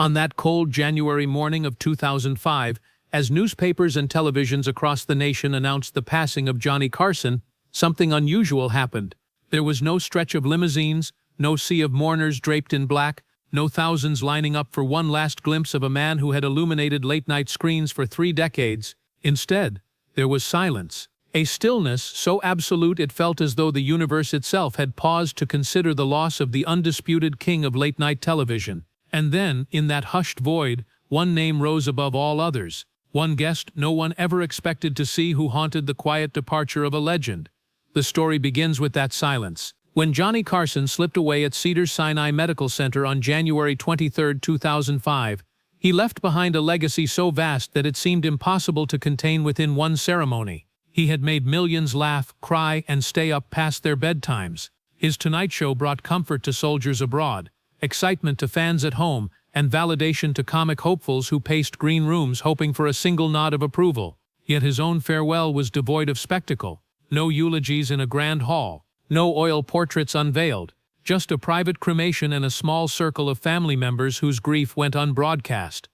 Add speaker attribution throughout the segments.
Speaker 1: On that cold January morning of 2005, as newspapers and televisions across the nation announced the passing of Johnny Carson, something unusual happened. There was no stretch of limousines, no sea of mourners draped in black, no thousands lining up for one last glimpse of a man who had illuminated late-night screens for 3 decades. Instead, there was silence. A stillness so absolute it felt as though the universe itself had paused to consider the loss of the undisputed king of late-night television. And then, in that hushed void, one name rose above all others. One guest no one ever expected to see who haunted the quiet departure of a legend. The story begins with that silence. When Johnny Carson slipped away at Cedars-Sinai Medical Center on January 23, 2005, he left behind a legacy so vast that it seemed impossible to contain within one ceremony. He had made millions laugh, cry, and stay up past their bedtimes. His Tonight Show brought comfort to soldiers abroad, excitement to fans at home, and validation to comic hopefuls who paced green rooms hoping for a single nod of approval. Yet his own farewell was devoid of spectacle. No eulogies in a grand hall. No oil portraits unveiled. Just a private cremation and a small circle of family members whose grief went unbroadcast.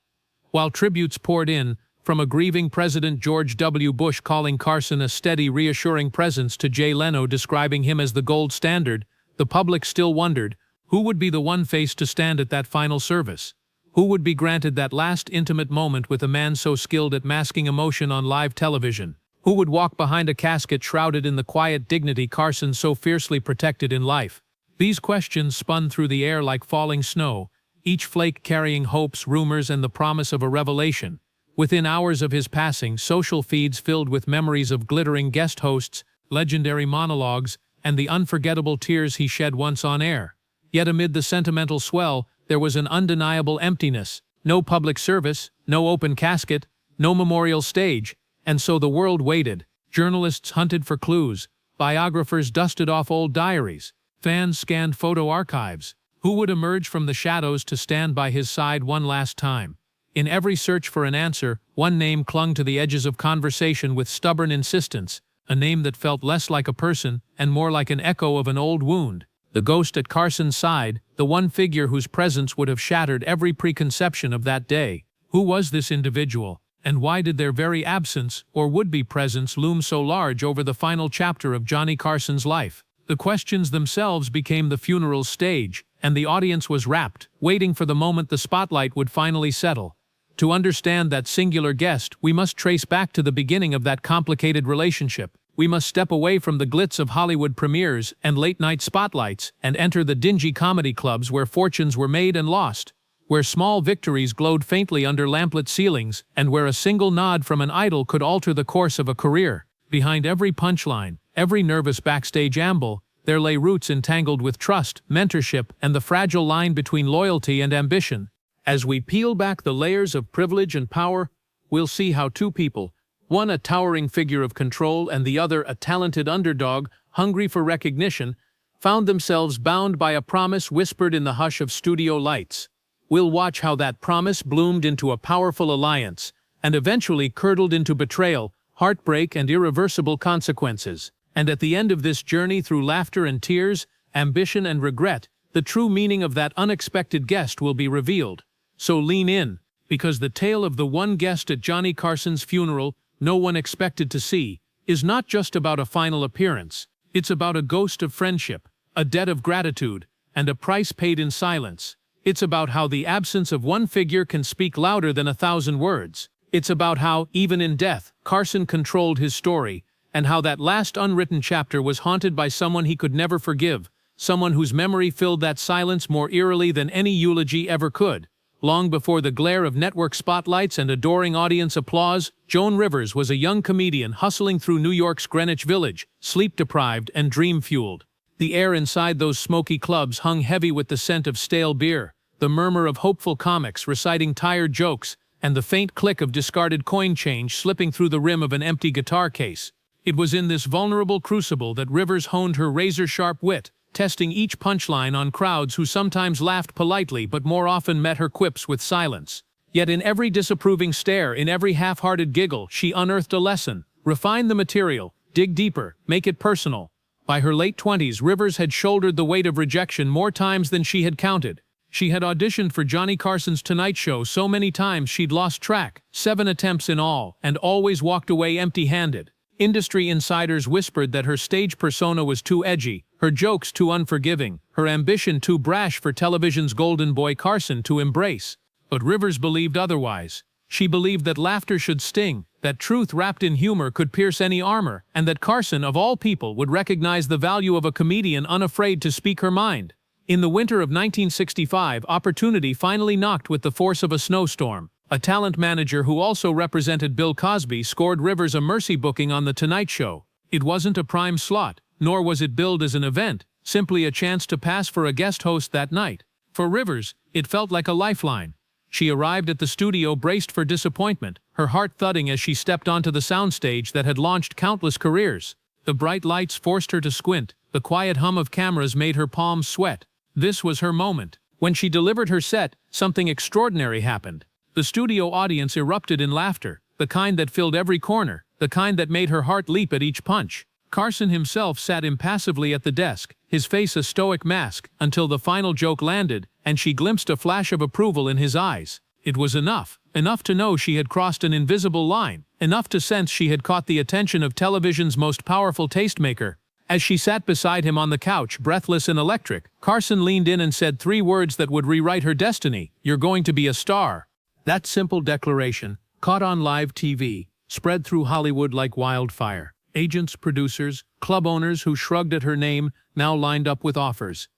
Speaker 1: While tributes poured in, from a grieving President George W. Bush calling Carson a steady, reassuring presence to Jay Leno describing him as the gold standard, the public still wondered, who would be the one face to stand at that final service? Who would be granted that last intimate moment with a man so skilled at masking emotion on live television? Who would walk behind a casket shrouded in the quiet dignity Carson so fiercely protected in life? These questions spun through the air like falling snow, each flake carrying hopes, rumors, and the promise of a revelation. Within hours of his passing, social feeds filled with memories of glittering guest hosts, legendary monologues, and the unforgettable tears he shed once on air. Yet amid the sentimental swell, there was an undeniable emptiness. No public service, no open casket, no memorial stage. And so the world waited. Journalists hunted for clues. Biographers dusted off old diaries. Fans scanned photo archives. Who would emerge from the shadows to stand by his side one last time? In every search for an answer, one name clung to the edges of conversation with stubborn insistence, a name that felt less like a person and more like an echo of an old wound. The ghost at Carson's side, the one figure whose presence would have shattered every preconception of that day. Who was this individual? And why did their very absence, or would-be presence, loom so large over the final chapter of Johnny Carson's life? The questions themselves became the funeral's stage, and the audience was rapt, waiting for the moment the spotlight would finally settle. To understand that singular guest, we must trace back to the beginning of that complicated relationship. We must step away from the glitz of Hollywood premieres and late-night spotlights and enter the dingy comedy clubs where fortunes were made and lost, where small victories glowed faintly under lamplit ceilings, and where a single nod from an idol could alter the course of a career. Behind every punchline, every nervous backstage amble, there lay roots entangled with trust, mentorship, and the fragile line between loyalty and ambition. As we peel back the layers of privilege and power, we'll see how two people, one a towering figure of control and the other a talented underdog, hungry for recognition, found themselves bound by a promise whispered in the hush of studio lights. We'll watch how that promise bloomed into a powerful alliance, and eventually curdled into betrayal, heartbreak, and irreversible consequences. And at the end of this journey through laughter and tears, ambition and regret, the true meaning of that unexpected guest will be revealed. So lean in, because the tale of the one guest at Johnny Carson's funeral no one expected to see is not just about a final appearance. It's about a ghost of friendship, a debt of gratitude, and a price paid in silence. It's about how the absence of one figure can speak louder than 1,000 words. It's about how, even in death, Carson controlled his story, and how that last unwritten chapter was haunted by someone he could never forgive, someone whose memory filled that silence more eerily than any eulogy ever could. Long before the glare of network spotlights and adoring audience applause, Joan Rivers was a young comedian hustling through New York's Greenwich Village, sleep-deprived and dream-fueled. The air inside those smoky clubs hung heavy with the scent of stale beer, the murmur of hopeful comics reciting tired jokes, and the faint click of discarded coin change slipping through the rim of an empty guitar case. It was in this vulnerable crucible that Rivers honed her razor-sharp wit, testing each punchline on crowds who sometimes laughed politely but more often met her quips with silence. Yet in every disapproving stare, in every half-hearted giggle, she unearthed a lesson. Refine the material, dig deeper, make it personal. By her late 20s, Rivers had shouldered the weight of rejection more times than she had counted. She had auditioned for Johnny Carson's Tonight Show so many times she'd lost track, 7 attempts in all, and always walked away empty-handed. Industry insiders whispered that her stage persona was too edgy, her jokes too unforgiving, her ambition too brash for television's golden boy Carson to embrace. But Rivers believed otherwise. She believed that laughter should sting, that truth wrapped in humor could pierce any armor, and that Carson, of all people, would recognize the value of a comedian unafraid to speak her mind. In the winter of 1965, opportunity finally knocked with the force of a snowstorm. A talent manager who also represented Bill Cosby scored Rivers a mercy booking on The Tonight Show. It wasn't a prime slot, nor was it billed as an event, simply a chance to pass for a guest host that night. For Rivers, it felt like a lifeline. She arrived at the studio braced for disappointment, her heart thudding as she stepped onto the soundstage that had launched countless careers. The bright lights forced her to squint, the quiet hum of cameras made her palms sweat. This was her moment. When she delivered her set, something extraordinary happened. The studio audience erupted in laughter, the kind that filled every corner, the kind that made her heart leap at each punch. Carson himself sat impassively at the desk, his face a stoic mask, until the final joke landed, and she glimpsed a flash of approval in his eyes. It was enough to know she had crossed an invisible line, enough to sense she had caught the attention of television's most powerful tastemaker. As she sat beside him on the couch, breathless and electric, Carson leaned in and said 3 words that would rewrite her destiny: "You're going to be a star." That simple declaration, caught on live TV, spread through Hollywood like wildfire. Agents, producers, club owners who shrugged at her name now lined up with offers.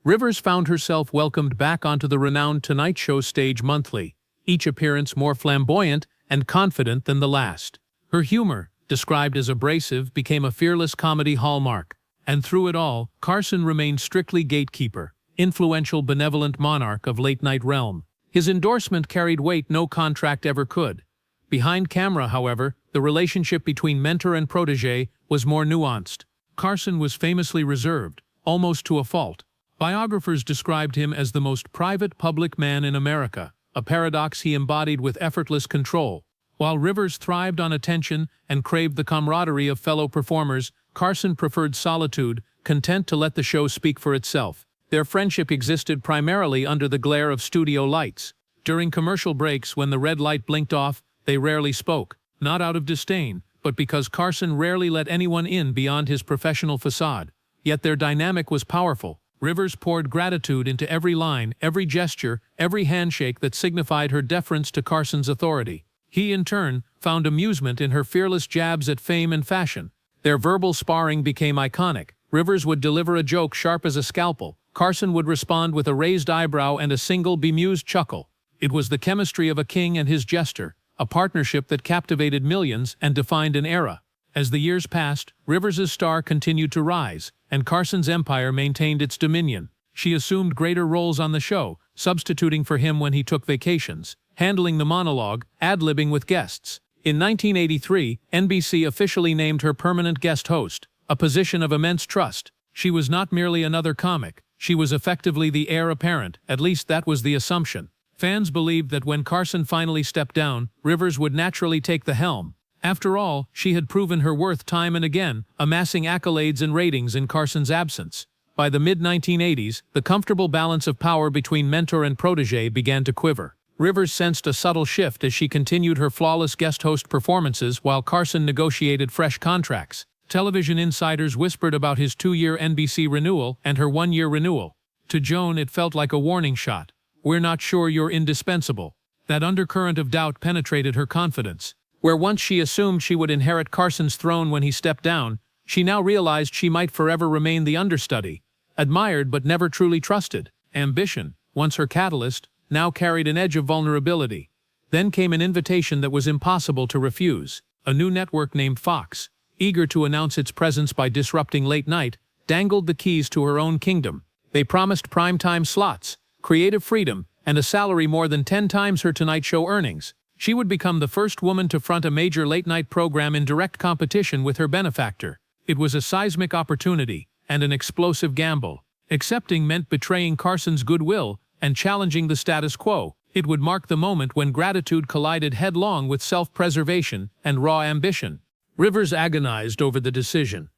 Speaker 1: Rivers found herself welcomed back onto the renowned Tonight Show stage monthly, each appearance more flamboyant and confident than the last. Her humor, described as abrasive, became a fearless comedy hallmark. And through it all, Carson remained strictly gatekeeper, influential benevolent monarch of late-night realm. His endorsement carried weight no contract ever could. Behind camera, however, the relationship between mentor and protege was more nuanced. Carson was famously reserved, almost to a fault. Biographers described him as the most private public man in America, a paradox he embodied with effortless control. While Rivers thrived on attention and craved the camaraderie of fellow performers, Carson preferred solitude, content to let the show speak for itself. Their friendship existed primarily under the glare of studio lights. During commercial breaks, when the red light blinked off, they rarely spoke, not out of disdain, but because Carson rarely let anyone in beyond his professional facade. Yet their dynamic was powerful. Rivers poured gratitude into every line, every gesture, every handshake that signified her deference to Carson's authority. He, in turn, found amusement in her fearless jabs at fame and fashion. Their verbal sparring became iconic. Rivers would deliver a joke sharp as a scalpel. Carson would respond with a raised eyebrow and a single bemused chuckle. It was the chemistry of a king and his jester, a partnership that captivated millions and defined an era. As the years passed, Rivers's star continued to rise, and Carson's empire maintained its dominion. She assumed greater roles on the show, substituting for him when he took vacations, handling the monologue, ad-libbing with guests. In 1983, NBC officially named her permanent guest host, a position of immense trust. She was not merely another comic, she was effectively the heir apparent, at least that was the assumption. Fans believed that when Carson finally stepped down, Rivers would naturally take the helm. After all, she had proven her worth time and again, amassing accolades and ratings in Carson's absence. By the mid-1980s, the comfortable balance of power between mentor and protege began to quiver. Rivers sensed a subtle shift as she continued her flawless guest host performances while Carson negotiated fresh contracts. Television insiders whispered about his 2-year NBC renewal and her 1-year renewal. To Joan, it felt like a warning shot. "We're not sure you're indispensable." That undercurrent of doubt penetrated her confidence. Where once she assumed she would inherit Carson's throne when he stepped down, she now realized she might forever remain the understudy. Admired but never truly trusted. Ambition, once her catalyst, now carried an edge of vulnerability. Then came an invitation that was impossible to refuse. A new network named Fox, eager to announce its presence by disrupting late night, dangled the keys to her own kingdom. They promised primetime slots, creative freedom, and a salary more than 10 times her Tonight Show earnings. She would become the first woman to front a major late-night program in direct competition with her benefactor. It was a seismic opportunity and an explosive gamble. Accepting meant betraying Carson's goodwill and challenging the status quo. It would mark the moment when gratitude collided headlong with self-preservation and raw ambition. Rivers agonized over the decision.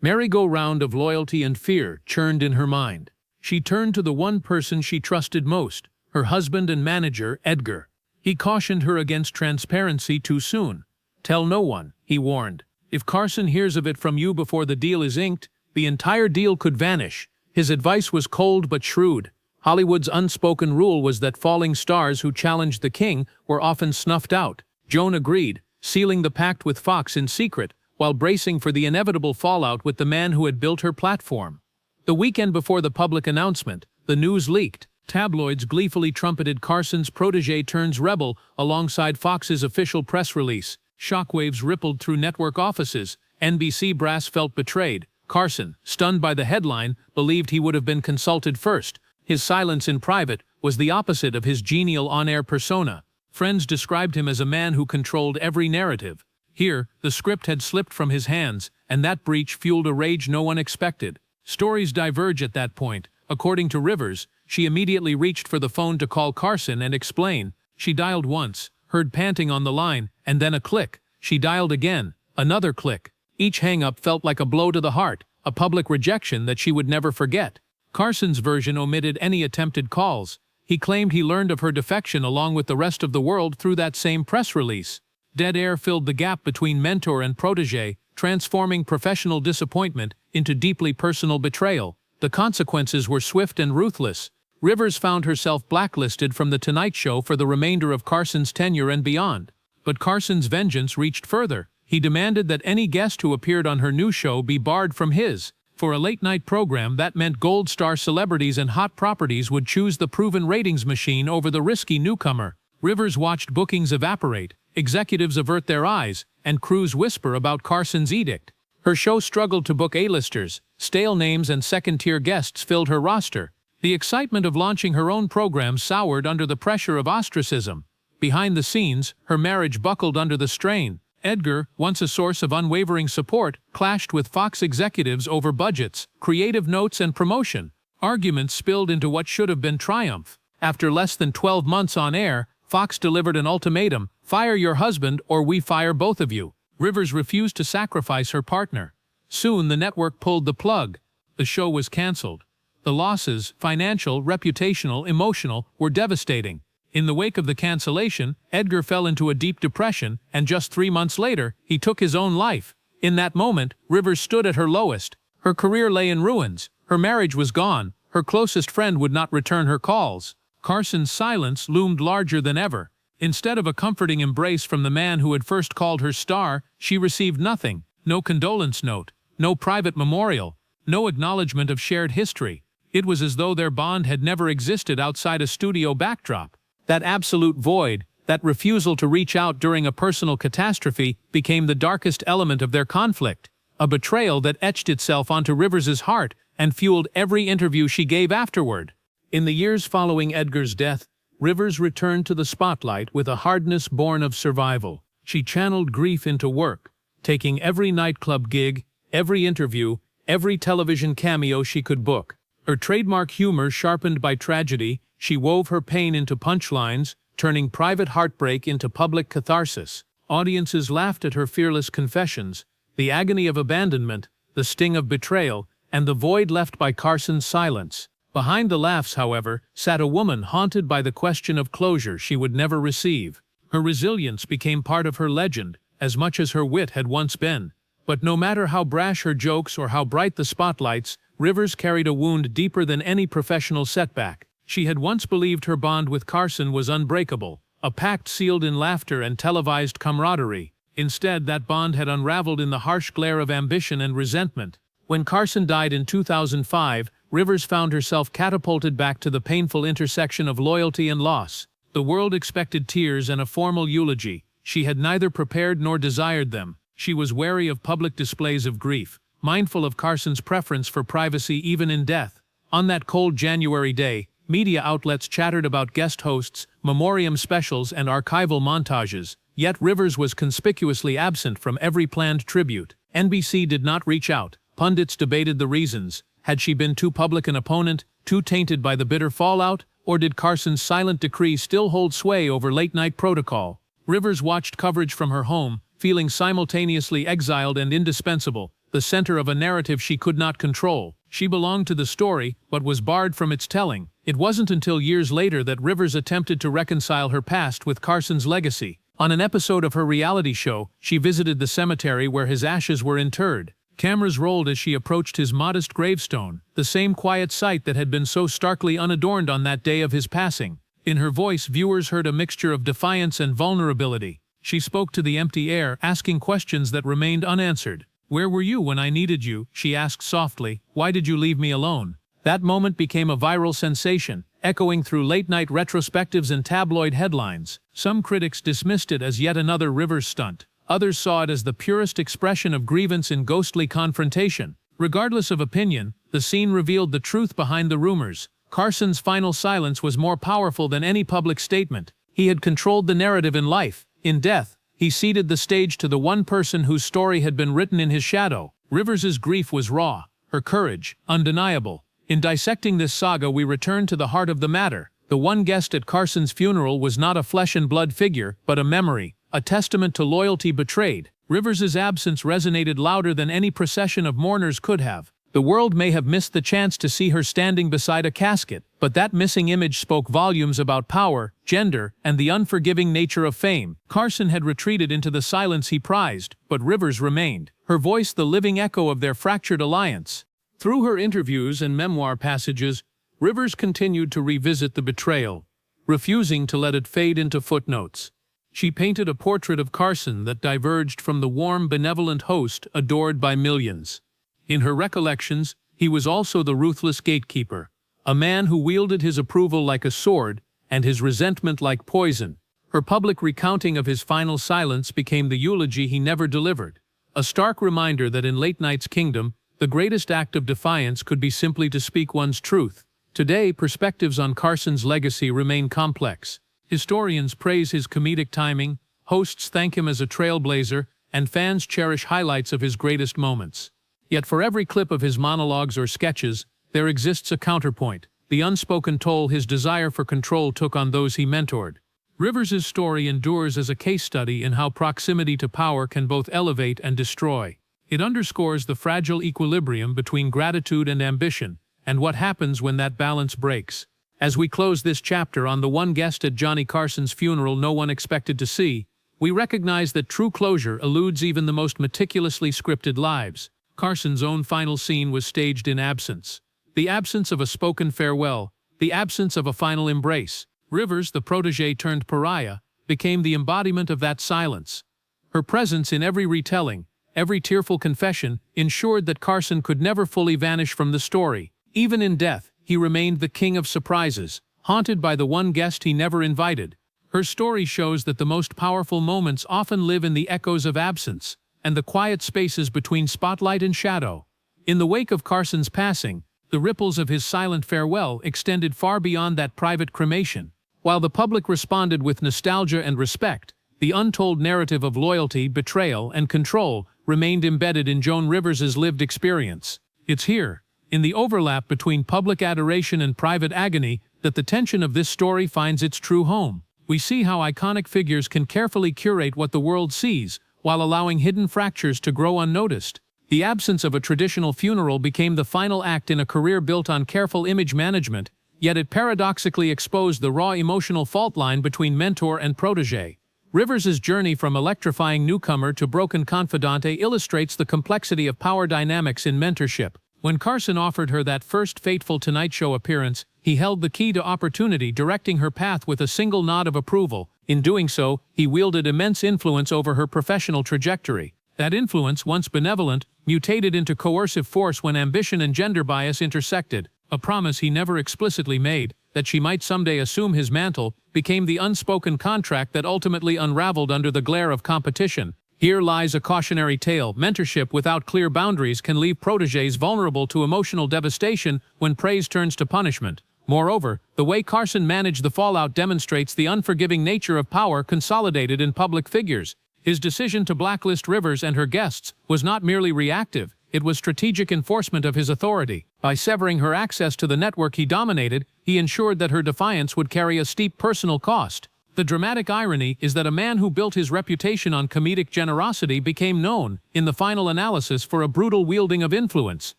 Speaker 1: Merry-go-round of loyalty and fear churned in her mind. She turned to the one person she trusted most, her husband and manager, Edgar. He cautioned her against transparency too soon. "Tell no one," he warned. "If Carson hears of it from you before the deal is inked, the entire deal could vanish." His advice was cold but shrewd. Hollywood's unspoken rule was that falling stars who challenged the king were often snuffed out. Joan agreed, sealing the pact with Fox in secret, while bracing for the inevitable fallout with the man who had built her platform. The weekend before the public announcement, the news leaked. Tabloids gleefully trumpeted Carson's protege turns rebel alongside Fox's official press release. Shockwaves rippled through network offices. NBC brass felt betrayed. Carson, stunned by the headline, believed he would have been consulted first. His silence in private was the opposite of his genial on-air persona. Friends described him as a man who controlled every narrative. Here, the script had slipped from his hands, and that breach fueled a rage no one expected. Stories diverge at that point. According to Rivers, she immediately reached for the phone to call Carson and explain. She dialed once, heard panting on the line, and then a click. She dialed again, another click. Each hang-up felt like a blow to the heart, a public rejection that she would never forget. Carson's version omitted any attempted calls. He claimed he learned of her defection along with the rest of the world through that same press release. Dead air filled the gap between mentor and protege, transforming professional disappointment into deeply personal betrayal. The consequences were swift and ruthless. Rivers found herself blacklisted from The Tonight Show for the remainder of Carson's tenure and beyond. But Carson's vengeance reached further. He demanded that any guest who appeared on her new show be barred from his. For a late-night program, that meant gold star celebrities and hot properties would choose the proven ratings machine over the risky newcomer. Rivers watched bookings evaporate, executives avert their eyes, and crews whisper about Carson's edict. Her show struggled to book A-listers. Stale names and second-tier guests filled her roster. The excitement of launching her own program soured under the pressure of ostracism. Behind the scenes, her marriage buckled under the strain. Edgar, once a source of unwavering support, clashed with Fox executives over budgets, creative notes, and promotion. Arguments spilled into what should have been triumph. After less than 12 months on air, Fox delivered an ultimatum: fire your husband or we fire both of you. Rivers refused to sacrifice her partner. Soon the network pulled the plug. The show was canceled. The losses, financial, reputational, emotional, were devastating. In the wake of the cancellation, Edgar fell into a deep depression, and just 3 months later, he took his own life. In that moment, Rivers stood at her lowest. Her career lay in ruins. Her marriage was gone. Her closest friend would not return her calls. Carson's silence loomed larger than ever. Instead of a comforting embrace from the man who had first called her star, she received nothing. No condolence note, no private memorial, no acknowledgement of shared history. It was as though their bond had never existed outside a studio backdrop. That absolute void, that refusal to reach out during a personal catastrophe, became the darkest element of their conflict. A betrayal that etched itself onto Rivers's heart and fueled every interview she gave afterward. In the years following Edgar's death, Rivers returned to the spotlight with a hardness born of survival. She channeled grief into work, taking every nightclub gig, every interview, every television cameo she could book. Her trademark humor sharpened by tragedy, she wove her pain into punchlines, turning private heartbreak into public catharsis. Audiences laughed at her fearless confessions, the agony of abandonment, the sting of betrayal, and the void left by Carson's silence. Behind the laughs, however, sat a woman haunted by the question of closure she would never receive. Her resilience became part of her legend, as much as her wit had once been. But no matter how brash her jokes or how bright the spotlights, Rivers carried a wound deeper than any professional setback. She had once believed her bond with Carson was unbreakable, a pact sealed in laughter and televised camaraderie. Instead, that bond had unraveled in the harsh glare of ambition and resentment. When Carson died in 2005, Rivers found herself catapulted back to the painful intersection of loyalty and loss. The world expected tears and a formal eulogy. She had neither prepared nor desired them. She was wary of public displays of grief, mindful of Carson's preference for privacy even in death. On that cold January day, media outlets chattered about guest hosts, memoriam specials, and archival montages. Yet Rivers was conspicuously absent from every planned tribute. NBC did not reach out. Pundits debated the reasons. Had she been too public an opponent, too tainted by the bitter fallout, or did Carson's silent decree still hold sway over late-night protocol? Rivers watched coverage from her home, feeling simultaneously exiled and indispensable, the center of a narrative she could not control. She belonged to the story, but was barred from its telling. It wasn't until years later that Rivers attempted to reconcile her past with Carson's legacy. On an episode of her reality show, she visited the cemetery where his ashes were interred. Cameras rolled as she approached his modest gravestone, the same quiet sight that had been so starkly unadorned on that day of his passing. In her voice, viewers heard a mixture of defiance and vulnerability. She spoke to the empty air, asking questions that remained unanswered. "Where were you when I needed you?" she asked softly. "Why did you leave me alone?" That moment became a viral sensation, echoing through late-night retrospectives and tabloid headlines. Some critics dismissed it as yet another Rivers stunt. Others saw it as the purest expression of grievance in ghostly confrontation. Regardless of opinion, the scene revealed the truth behind the rumors. Carson's final silence was more powerful than any public statement. He had controlled the narrative in life. In death, he ceded the stage to the one person whose story had been written in his shadow. Rivers's grief was raw, her courage undeniable. In dissecting this saga, we return to the heart of the matter. The one guest at Carson's funeral was not a flesh-and-blood figure, but a memory, a testament to loyalty betrayed. Rivers's absence resonated louder than any procession of mourners could have. The world may have missed the chance to see her standing beside a casket, but that missing image spoke volumes about power, gender, and the unforgiving nature of fame. Carson had retreated into the silence he prized, but Rivers remained, her voice the living echo of their fractured alliance. Through her interviews and memoir passages, Rivers continued to revisit the betrayal, refusing to let it fade into footnotes. She painted a portrait of Carson that diverged from the warm, benevolent host adored by millions. In her recollections, he was also the ruthless gatekeeper, a man who wielded his approval like a sword and his resentment like poison. Her public recounting of his final silence became the eulogy he never delivered, a stark reminder that in late night's kingdom, the greatest act of defiance could be simply to speak one's truth. Today, perspectives on Carson's legacy remain complex. Historians praise his comedic timing, hosts thank him as a trailblazer, and fans cherish highlights of his greatest moments. Yet for every clip of his monologues or sketches, there exists a counterpoint, the unspoken toll his desire for control took on those he mentored. Rivers's story endures as a case study in how proximity to power can both elevate and destroy. It underscores the fragile equilibrium between gratitude and ambition, and what happens when that balance breaks. As we close this chapter on the one guest at Johnny Carson's funeral no one expected to see, we recognize that true closure eludes even the most meticulously scripted lives. Carson's own final scene was staged in absence. The absence of a spoken farewell, the absence of a final embrace. Rivers, the protégé turned pariah, became the embodiment of that silence. Her presence in every retelling, every tearful confession, ensured that Carson could never fully vanish from the story. Even in death, he remained the king of surprises, haunted by the one guest he never invited. Her story shows that the most powerful moments often live in the echoes of absence, and the quiet spaces between spotlight and shadow. In the wake of Carson's passing, the ripples of his silent farewell extended far beyond that private cremation. While the public responded with nostalgia and respect, the untold narrative of loyalty, betrayal, and control remained embedded in Joan Rivers's lived experience. It's here, in the overlap between public adoration and private agony, that the tension of this story finds its true home. We see how iconic figures can carefully curate what the world sees, while allowing hidden fractures to grow unnoticed. The absence of a traditional funeral became the final act in a career built on careful image management, yet it paradoxically exposed the raw emotional fault line between mentor and protégé. Rivers's journey from electrifying newcomer to broken confidante illustrates the complexity of power dynamics in mentorship. When Carson offered her that first fateful Tonight Show appearance, he held the key to opportunity, directing her path with a single nod of approval. In doing so, he wielded immense influence over her professional trajectory. That influence, once benevolent, mutated into coercive force when ambition and gender bias intersected. A promise he never explicitly made, that she might someday assume his mantle, became the unspoken contract that ultimately unraveled under the glare of competition. Here lies a cautionary tale. Mentorship without clear boundaries can leave protégés vulnerable to emotional devastation when praise turns to punishment. Moreover, the way Carson managed the fallout demonstrates the unforgiving nature of power consolidated in public figures. His decision to blacklist Rivers and her guests was not merely reactive, it was strategic enforcement of his authority. By severing her access to the network he dominated, he ensured that her defiance would carry a steep personal cost. The dramatic irony is that a man who built his reputation on comedic generosity became known, in the final analysis, for a brutal wielding of influence.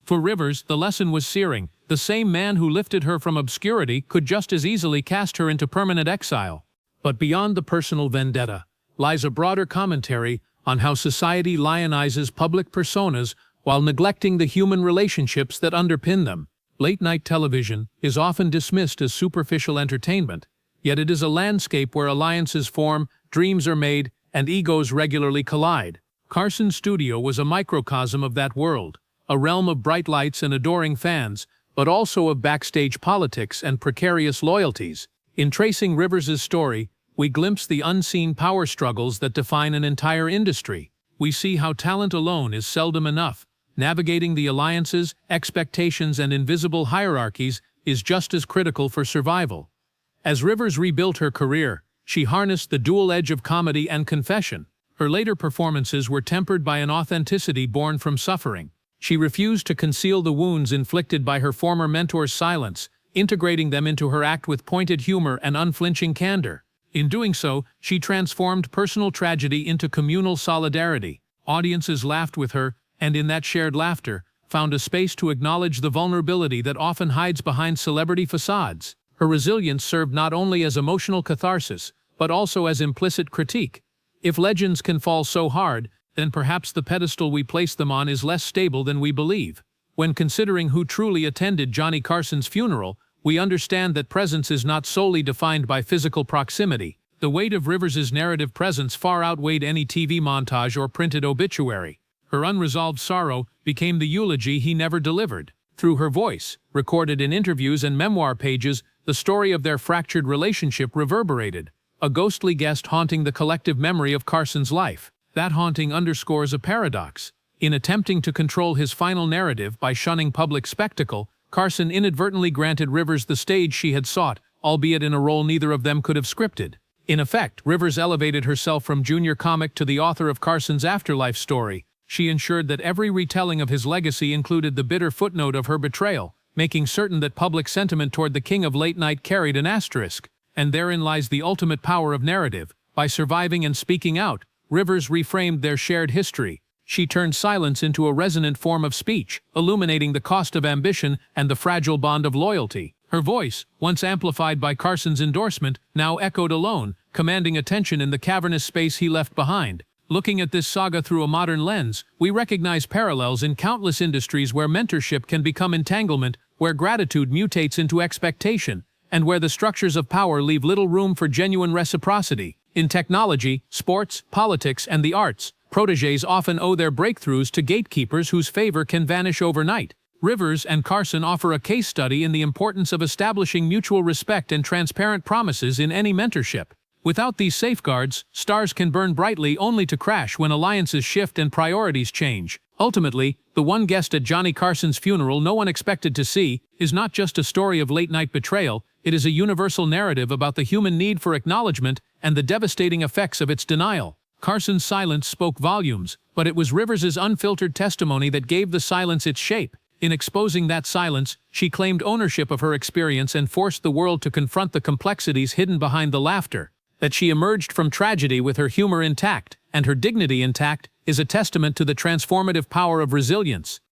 Speaker 1: For Rivers, the lesson was searing. The same man who lifted her from obscurity could just as easily cast her into permanent exile. But beyond the personal vendetta lies a broader commentary on how society lionizes public personas while neglecting the human relationships that underpin them. Late-night television is often dismissed as superficial entertainment, yet it is a landscape where alliances form, dreams are made, and egos regularly collide. Carson's studio was a microcosm of that world, a realm of bright lights and adoring fans, but also of backstage politics and precarious loyalties. In tracing Rivers' story, we glimpse the unseen power struggles that define an entire industry. We see how talent alone is seldom enough. Navigating the alliances, expectations, and invisible hierarchies is just as critical for survival. As Rivers rebuilt her career, she harnessed the dual edge of comedy and confession. Her later performances were tempered by an authenticity born from suffering. She refused to conceal the wounds inflicted by her former mentor's silence, integrating them into her act with pointed humor and unflinching candor. In doing so, she transformed personal tragedy into communal solidarity. Audiences laughed with her, and in that shared laughter, found a space to acknowledge the vulnerability that often hides behind celebrity facades. Her resilience served not only as emotional catharsis, but also as implicit critique. If legends can fall so hard, then perhaps the pedestal we place them on is less stable than we believe. When considering who truly attended Johnny Carson's funeral, we understand that presence is not solely defined by physical proximity. The weight of Rivers' narrative presence far outweighed any TV montage or printed obituary. Her unresolved sorrow became the eulogy he never delivered. Through her voice, recorded in interviews and memoir pages, the story of their fractured relationship reverberated, a ghostly guest haunting the collective memory of Carson's life. That haunting underscores a paradox. In attempting to control his final narrative by shunning public spectacle, Carson inadvertently granted Rivers the stage she had sought, albeit in a role neither of them could have scripted. In effect, Rivers elevated herself from junior comic to the author of Carson's afterlife story. She ensured that every retelling of his legacy included the bitter footnote of her betrayal, making certain that public sentiment toward the king of late night carried an asterisk. And therein lies the ultimate power of narrative. By surviving and speaking out, Rivers reframed their shared history. She turned silence into a resonant form of speech, illuminating the cost of ambition and the fragile bond of loyalty. Her voice, once amplified by Carson's endorsement, now echoed alone, commanding attention in the cavernous space he left behind. Looking at this saga through a modern lens, we recognize parallels in countless industries where mentorship can become entanglement, where gratitude mutates into expectation, and where the structures of power leave little room for genuine reciprocity. In technology, sports, politics, and the arts, protégés often owe their breakthroughs to gatekeepers whose favor can vanish overnight. Rivers and Carson offer a case study in the importance of establishing mutual respect and transparent promises in any mentorship. Without these safeguards, stars can burn brightly only to crash when alliances shift and priorities change. Ultimately, the one guest at Johnny Carson's funeral no one expected to see is not just a story of late-night betrayal, it is a universal narrative about the human need for acknowledgement and the devastating effects of its denial. Carson's silence spoke volumes, but it was Rivers' unfiltered testimony that gave the silence its shape. In exposing that silence, she claimed ownership of her experience and forced the world to confront the complexities hidden behind the laughter. That she emerged from tragedy with her humor intact and her dignity intact is a testament to the transformative power of resilience.